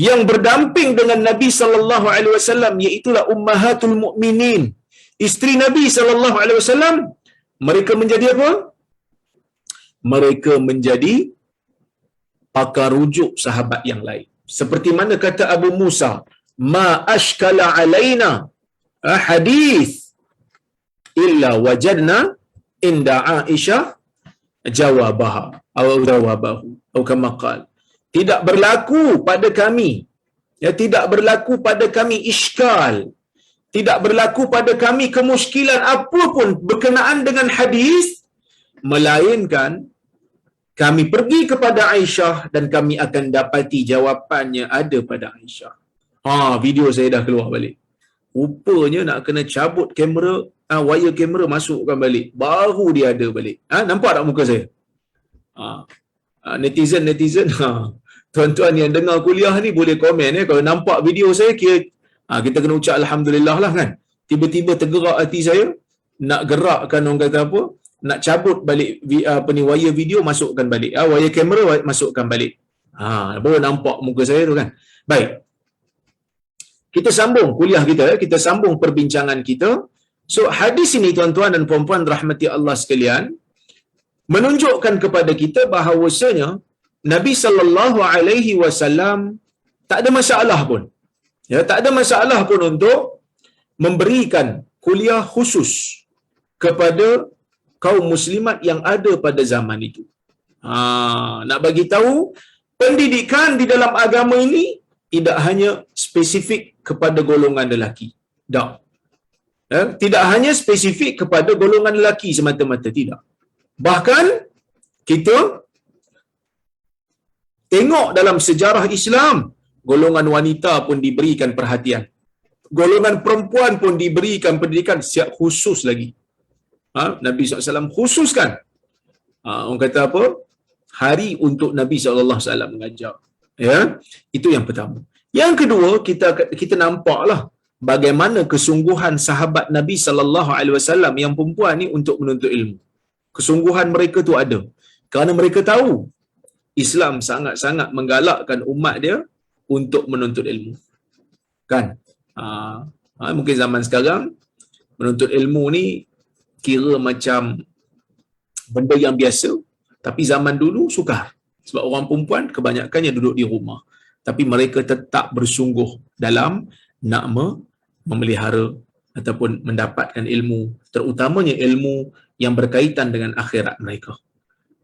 yang berdamping dengan Nabi SAW, iaitulah ummahatul mukminin, isteri Nabi SAW, mereka menjadi apa? Mereka menjadi pakar rujuk sahabat yang lain. Seperti mana kata Abu Musa, ma ashkala alaina hadith illa wajadna inda Aisyah jawabahu atau kama qala. Tidak berlaku pada kami Ya, tidak berlaku pada kami iskal, tidak berlaku pada kami kemuskilan apapun berkenaan dengan hadis, melainkan kami pergi kepada Aisyah dan kami akan dapati jawapannya ada pada Aisyah. Video saya dah keluar balik. Rupanya nak kena cabut kamera, wire kamera masukkan balik. Baru dia ada balik. Nampak tak muka saya? Netizen, tuan-tuan yang dengar kuliah ni boleh komen ya. Kalau nampak video saya, kita kena ucap Alhamdulillah lah kan. Tiba-tiba tergerak hati saya, nak gerakkan orang kata apa, nak cabut balik wire video, masukkan balik. Wire kamera masukkan balik. Baru nampak muka saya tu kan. Baik. Kita sambung kuliah kita, kita sambung perbincangan kita. So hadis ini tuan-tuan dan puan-puan rahmati Allah sekalian, menunjukkan kepada kita bahawasanya Nabi sallallahu alaihi wasallam tak ada masalah pun. Ya, tak ada masalah pun untuk memberikan kuliah khusus kepada kaum muslimat yang ada pada zaman itu. Nak bagi tahu pendidikan di dalam agama ini tidak hanya spesifik kepada golongan lelaki. Tak. Ya, tidak hanya spesifik kepada golongan lelaki semata-mata, tidak. Bahkan kita tengok dalam sejarah Islam, golongan wanita pun diberikan perhatian. Golongan perempuan pun diberikan pendidikan siap khusus lagi. Nabi SAW khususkan. Orang kata apa? Hari untuk Nabi SAW mengajar. Ya, itu yang pertama. Yang kedua, kita nampaklah bagaimana kesungguhan sahabat Nabi SAW yang perempuan ni untuk menuntut ilmu. Kesungguhan mereka tu ada. Kerana mereka tahu Islam sangat-sangat menggalakkan umat dia untuk menuntut ilmu. Kan? Mungkin zaman sekarang menuntut ilmu ni kira macam benda yang biasa, tapi zaman dulu sukar. Sebab orang perempuan kebanyakannya duduk di rumah. Tapi mereka tetap bersungguh dalam nak memelihara ataupun mendapatkan ilmu, terutamanya ilmu yang berkaitan dengan akhirat mereka.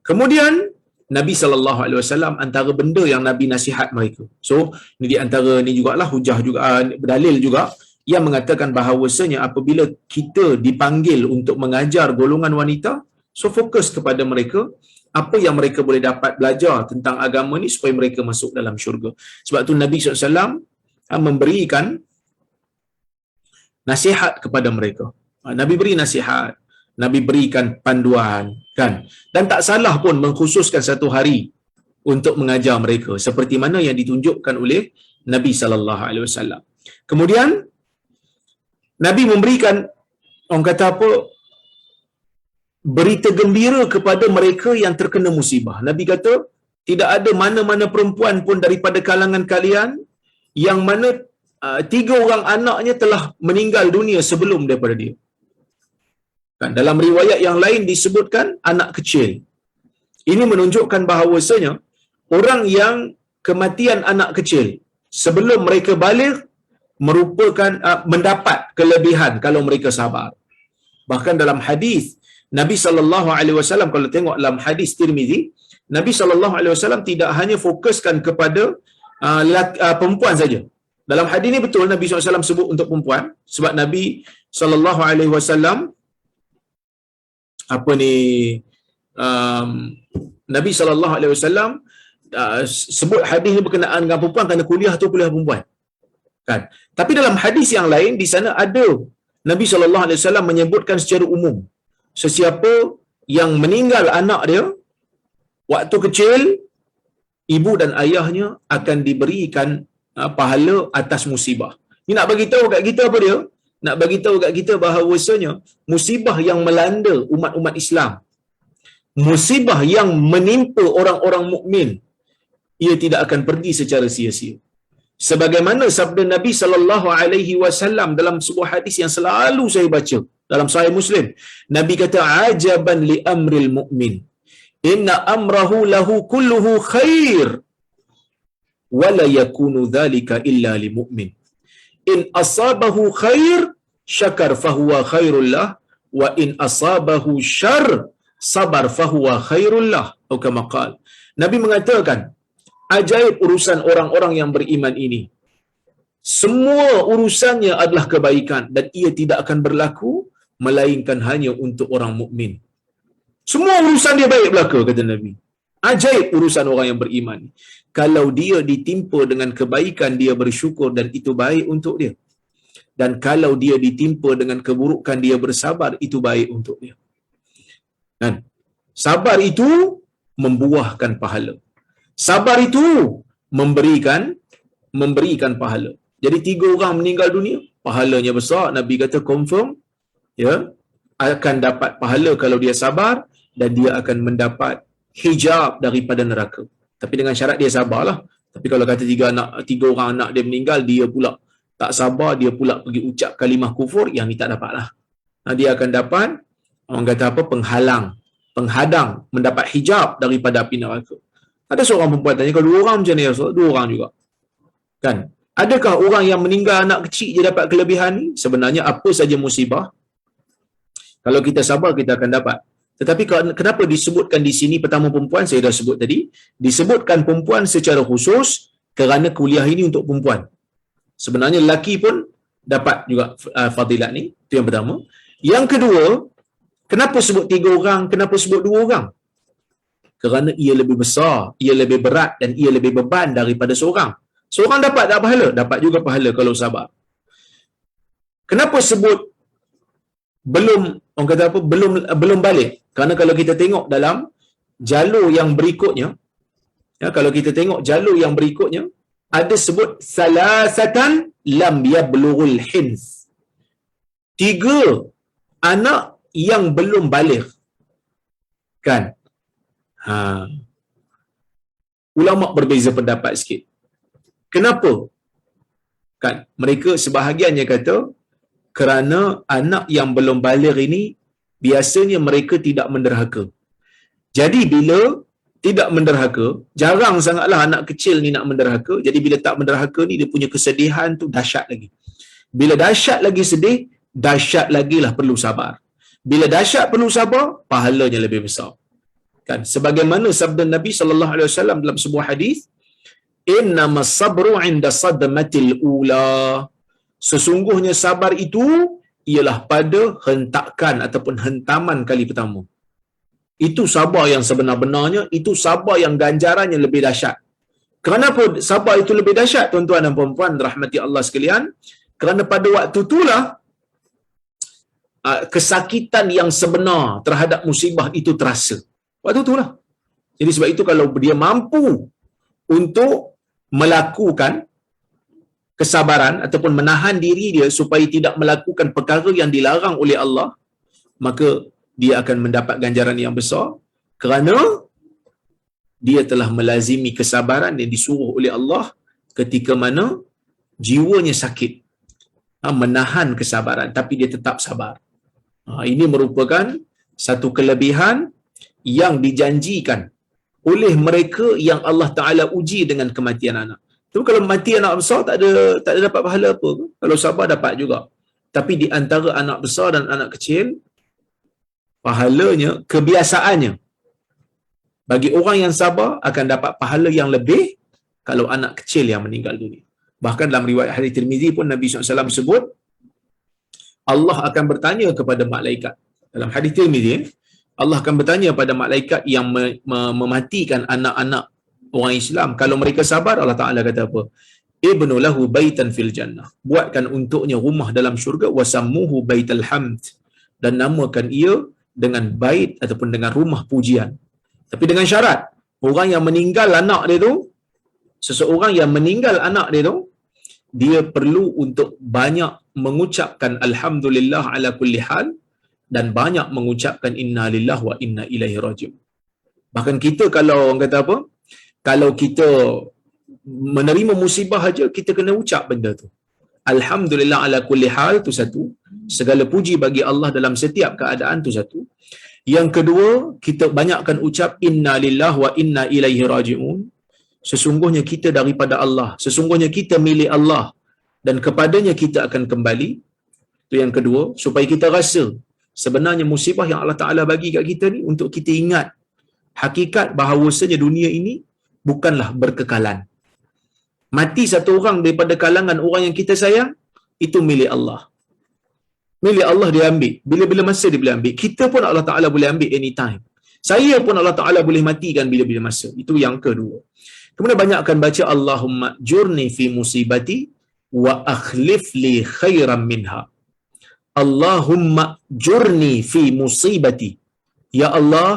Kemudian Nabi SAW antara benda yang Nabi nasihat mereka. So, ni di antara ni jugalah hujah juga, dalil juga yang mengatakan bahawasanya apabila kita dipanggil untuk mengajar golongan wanita, so fokus kepada mereka, apa yang mereka boleh dapat belajar tentang agama ni supaya mereka masuk dalam syurga. Sebab tu Nabi SAW memberikan nasihat kepada mereka. Nabi beri nasihat, Nabi berikan panduan, kan? Dan tak salah pun mengkhususkan satu hari untuk mengajar mereka seperti mana yang ditunjukkan oleh Nabi SAW. Kemudian Nabi memberikan, orang kata apa, berita gembira kepada mereka yang terkena musibah. Nabi kata, tidak ada mana-mana perempuan pun daripada kalangan kalian yang mana 3 orang anaknya telah meninggal dunia sebelum daripada dia. Kan, dalam riwayat yang lain disebutkan anak kecil. Ini menunjukkan bahawasanya orang yang kematian anak kecil sebelum mereka baligh merupakan mendapat kelebihan kalau mereka sabar. Bahkan dalam hadis Nabi SAW, kalau tengok dalam hadis Tirmizi, Nabi SAW tidak hanya fokuskan kepada perempuan saja. Dalam hadis ini betul Nabi SAW sebut untuk perempuan, sebab Nabi SAW Nabi SAW sebut hadis ini berkenaan dengan perempuan kerana kuliah tu kuliah perempuan. Kan? Tapi dalam hadis yang lain di sana ada Nabi SAW menyebutkan secara umum, sesiapa yang meninggal anak dia waktu kecil, ibu dan ayahnya akan diberikan pahala atas musibah. Ini nak bagi tahu kat kita apa dia? Nak bagi tahu kat kita bahawasanya musibah yang melanda umat-umat Islam, musibah yang menimpa orang-orang mukmin, ia tidak akan pergi secara sia-sia. Sebagaimana sabda Nabi SAW dalam sebuah hadis yang selalu saya baca dalam Sahih Muslim, Nabi kata, ajaban li amril mu'min, inna amrahu lahu kulluhu khair, wala yakunu dhalika illa li mu'min. In asabahu khair, syakar fahuwa khairullah, wa in asabahu syar, sabar fahuwa khairullah. Atau kama qala. Nabi mengatakan, ajaib urusan orang-orang yang beriman ini. semua urusannya adalah kebaikan dan ia tidak akan berlaku melainkan hanya untuk orang mukmin. Semua urusan dia baik belaka, kata Nabi. Ajaib urusan orang yang beriman. Kalau dia ditimpa dengan kebaikan, dia bersyukur dan itu baik untuk dia. Dan kalau dia ditimpa dengan keburukan, dia bersabar, itu baik untuk dia. Dan sabar itu membuahkan pahala. Sabar itu memberikan pahala. Jadi 3 orang meninggal dunia, pahalanya besar. Nabi kata confirm, ya, akan dapat pahala kalau dia sabar dan dia akan mendapat hijab daripada neraka. Tapi dengan syarat dia sabarlah. Tapi kalau kata 3 orang anak dia meninggal, dia pula tak sabar, dia pula pergi ucap kalimah kufur, yang ni tak dapatlah. Dia akan dapat, orang kata apa, penghadang, mendapat hijab daripada api neraka. Ada seorang perempuan tanya, kalau 2 orang macam ni, 2 orang juga. Kan? Adakah orang yang meninggal anak kecil je dapat kelebihan ni? Sebenarnya apa saja musibah, kalau kita sabar, kita akan dapat. Tetapi kenapa disebutkan di sini pertama perempuan? Saya dah sebut tadi. Disebutkan perempuan secara khusus kerana kuliah ini untuk perempuan. Sebenarnya lelaki pun dapat juga fadilat ni. Itu yang pertama. Yang kedua, kenapa sebut 3 orang, kenapa sebut 2 orang? Kerana ia lebih besar, ia lebih berat dan ia lebih beban daripada seorang. Seorang dapat tak pahala? Dapat juga pahala kalau sabar. Kenapa sebut belum, orang kata apa, belum balik? Kerana kalau kita tengok dalam jalur yang berikutnya, ya, kalau kita tengok jalur yang berikutnya, ada sebut salasatan lam yablughul hins. 3 anak yang belum balik. Kan? Ulama berbeza pendapat sikit. Kenapa? Kan? Mereka sebahagiannya kata kerana anak yang belum balik ini biasanya mereka tidak menderhaka. Jadi bila tidak menderhaka, jarang sangatlah anak kecil ni nak menderhaka. Jadi bila tak menderhaka ni, dia punya kesedihan tu dahsyat lagi. Bila dahsyat lagi sedih, dahsyat lagilah perlu sabar. Bila dahsyat perlu sabar, pahalanya lebih besar. Kan? Sebagaimana sabda Nabi sallallahu alaihi wasallam dalam sebuah hadis, innamas sabru 'inda sadmatil ula. Sesungguhnya sabar itu ialah pada hentakan ataupun hentaman kali pertama. Itu sabar yang sebenar-benarnya, itu sabar yang ganjarannya lebih dahsyat. Kenapa sabar itu lebih dahsyat, tuan-tuan dan puan-puan rahmati Allah sekalian? Kerana pada waktu itulah kesakitan yang sebenar terhadap musibah itu terasa. Waktu itulah. Jadi sebab itu kalau dia mampu untuk melakukan kesabaran ataupun menahan diri dia supaya tidak melakukan perkara yang dilarang oleh Allah, maka dia akan mendapat ganjaran yang besar kerana dia telah melazimi kesabaran yang disuruh oleh Allah ketika mana jiwanya sakit. Menahan kesabaran tapi dia tetap sabar. Ini merupakan satu kelebihan yang dijanjikan oleh mereka yang Allah Ta'ala uji dengan kematian anak. Tu kalau mati anak besar tak ada dapat pahala apa. Kalau sabar dapat juga. Tapi di antara anak besar dan anak kecil, pahalanya, kebiasaannya, bagi orang yang sabar akan dapat pahala yang lebih kalau anak kecil yang meninggal dunia. Bahkan dalam riwayat hadis Tirmizi pun Nabi SAW sebut, Allah akan bertanya kepada malaikat. Dalam hadis Tirmizi, Allah akan bertanya pada malaikat yang mematikan anak-anak orang Islam. Kalau mereka sabar, Allah Ta'ala kata apa? Ibnu lahu baitan fil jannah. Buatkan untuknya rumah dalam syurga. Wasammuhu baital hamd. Dan namakan ia dengan bait ataupun dengan rumah pujian. Tapi dengan syarat, orang yang meninggal anak dia tu, seseorang yang meninggal anak dia tu, dia perlu untuk banyak mengucapkan alhamdulillah ala kulli hal dan banyak mengucapkan inna lillahi wa inna ilaihi raji'un. Bahkan kita kalau orang kata apa? Kalau kita menerima musibah aja, kita kena ucap benda tu. Alhamdulillah ala kulli hal tu satu. Segala puji bagi Allah dalam setiap keadaan tu satu. Yang kedua, kita banyakkan ucap inna lillahi wa inna ilaihi raji'un. Sesungguhnya kita daripada Allah. Sesungguhnya kita milik Allah. Dan kepadanya kita akan kembali. Itu yang kedua. Supaya kita rasa sebenarnya musibah yang Allah Ta'ala bagi kat kita ni untuk kita ingat hakikat bahawasanya dunia ini bukanlah berkekalan. Mati satu orang daripada kalangan orang yang kita sayang, itu milik Allah. Milik Allah dia ambil. Bila-bila masa dia boleh ambil. Kita pun Allah Ta'ala boleh ambil anytime. Saya pun Allah Ta'ala boleh matikan bila-bila masa. Itu yang kedua. Kemudian banyakkan baca Allahumma jurni fi musibati wa akhlif li khairan minha. Allahumma jurni fi musibati. Ya Allah,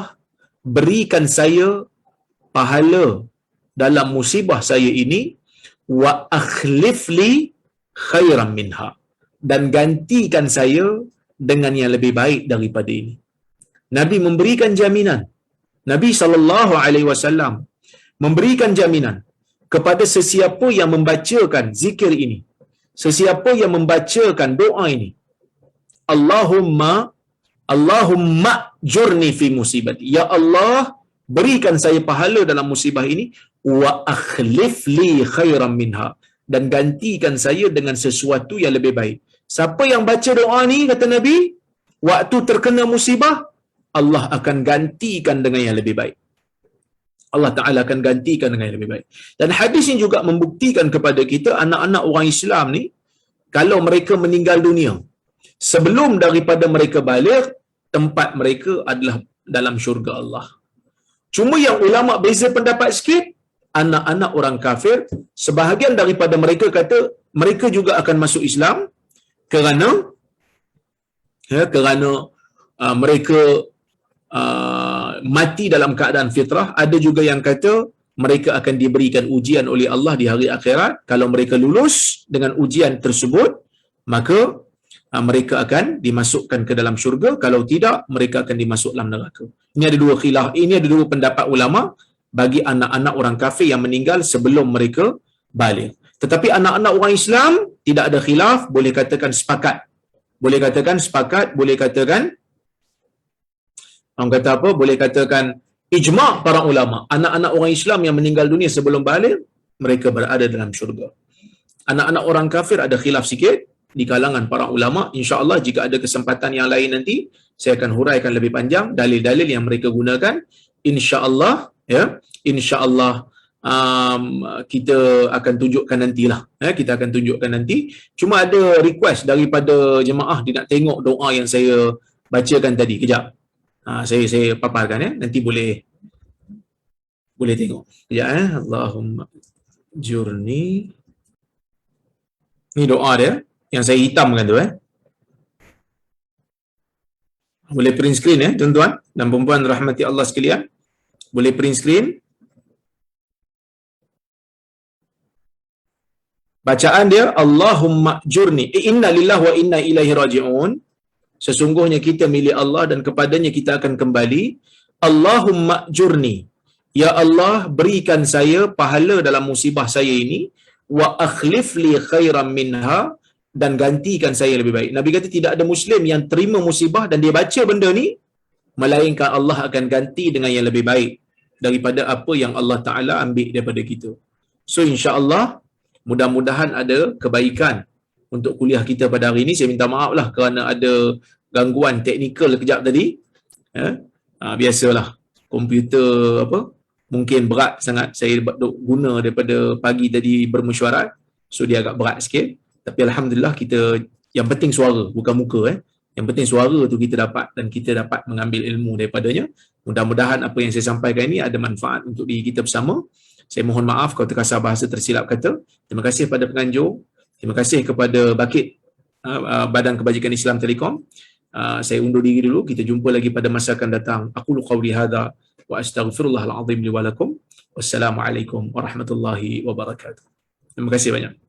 berikan saya pahala dalam musibah saya ini, wa akhlif li khairan minha, dan gantikan saya dengan yang lebih baik daripada ini. Nabi memberikan jaminan. Nabi SAW memberikan jaminan kepada sesiapa yang membacakan zikir ini, sesiapa yang membacakan doa ini, Allahumma jurni fi musibati. Ya Allah, berikan saya pahala dalam musibah ini, wa akhlif li khairan minha, dan gantikan saya dengan sesuatu yang lebih baik. Siapa yang baca doa ni, kata Nabi, waktu terkena musibah, Allah akan gantikan dengan yang lebih baik. Allah Ta'ala akan gantikan dengan yang lebih baik. Dan hadis ini juga membuktikan kepada kita, anak-anak orang Islam ni, kalau mereka meninggal dunia, sebelum daripada mereka balik, tempat mereka adalah dalam syurga Allah. Cuma yang ulama beza pendapat sikit, anak-anak orang kafir, sebahagian daripada mereka kata mereka juga akan masuk Islam kerana mereka mati dalam keadaan fitrah. Ada juga yang kata mereka akan diberikan ujian oleh Allah di hari akhirat. Kalau mereka lulus dengan ujian tersebut, maka mereka akan dimasukkan ke dalam syurga. Kalau tidak, mereka akan dimasuk dalam neraka. Ini ada dua khilaf. Ini ada dua pendapat ulama bagi anak-anak orang kafir yang meninggal sebelum mereka balik. Tetapi anak-anak orang Islam tidak ada khilaf, boleh katakan sepakat. Boleh katakan sepakat, boleh katakan orang kata apa? Boleh katakan ijma' para ulama. Anak-anak orang Islam yang meninggal dunia sebelum balik, mereka berada dalam syurga. Anak-anak orang kafir ada khilaf sikit di kalangan para ulama. InsyaAllah jika ada kesempatan yang lain nanti, saya akan huraikan lebih panjang dalil-dalil yang mereka gunakan. InsyaAllah, ya, InsyaAllah kita akan tunjukkan nantilah. Kita akan tunjukkan nanti. Cuma ada request daripada jemaah, dia nak tengok doa yang saya bacakan tadi. Kejap. Saya paparkan, ya. Nanti boleh tengok. Kejap, Allahumma jurni. Ni doa dia yang saya hitamkan tu, Boleh print screen, tuan-tuan dan puan-puan rahmati Allah sekalian. Boleh print screen. Bacaan dia, Allahumma jurni. Inna lillahi wa inna ilaihi raji'un. Sesungguhnya kita milik Allah dan kepadanya kita akan kembali. Allahumma jurni. Ya Allah, berikan saya pahala dalam musibah saya ini. Wa akhlif li khairan minha, dan gantikan saya lebih baik. Nabi kata tidak ada Muslim yang terima musibah dan dia baca benda ni, melainkan Allah akan ganti dengan yang lebih baik daripada apa yang Allah Ta'ala ambil daripada kita. So insya-Allah, mudah-mudahan ada kebaikan untuk kuliah kita pada hari ini. Saya minta maaf lah kerana ada gangguan teknikal kejap tadi. Biasalah, komputer mungkin berat sangat saya guna daripada pagi tadi bermesyuarat. So dia agak berat sikit. Tapi Alhamdulillah kita, yang penting suara, bukan muka. Yang penting suara tu kita dapat, dan kita dapat mengambil ilmu daripadanya. Mudah-mudahan apa yang saya sampaikan ini ada manfaat untuk diri kita bersama. Saya mohon maaf kalau terkasar bahasa tersilap kata. Terima kasih kepada penganjur. Terima kasih kepada Bakit Badan Kebajikan Islam Telekom. Saya undur diri dulu. Kita jumpa lagi pada masa akan datang. Aqulu qawli hadza wa astaghfirullahal azim li wa lakum. Wassalamualaikum warahmatullahi wabarakatuh. Terima kasih banyak.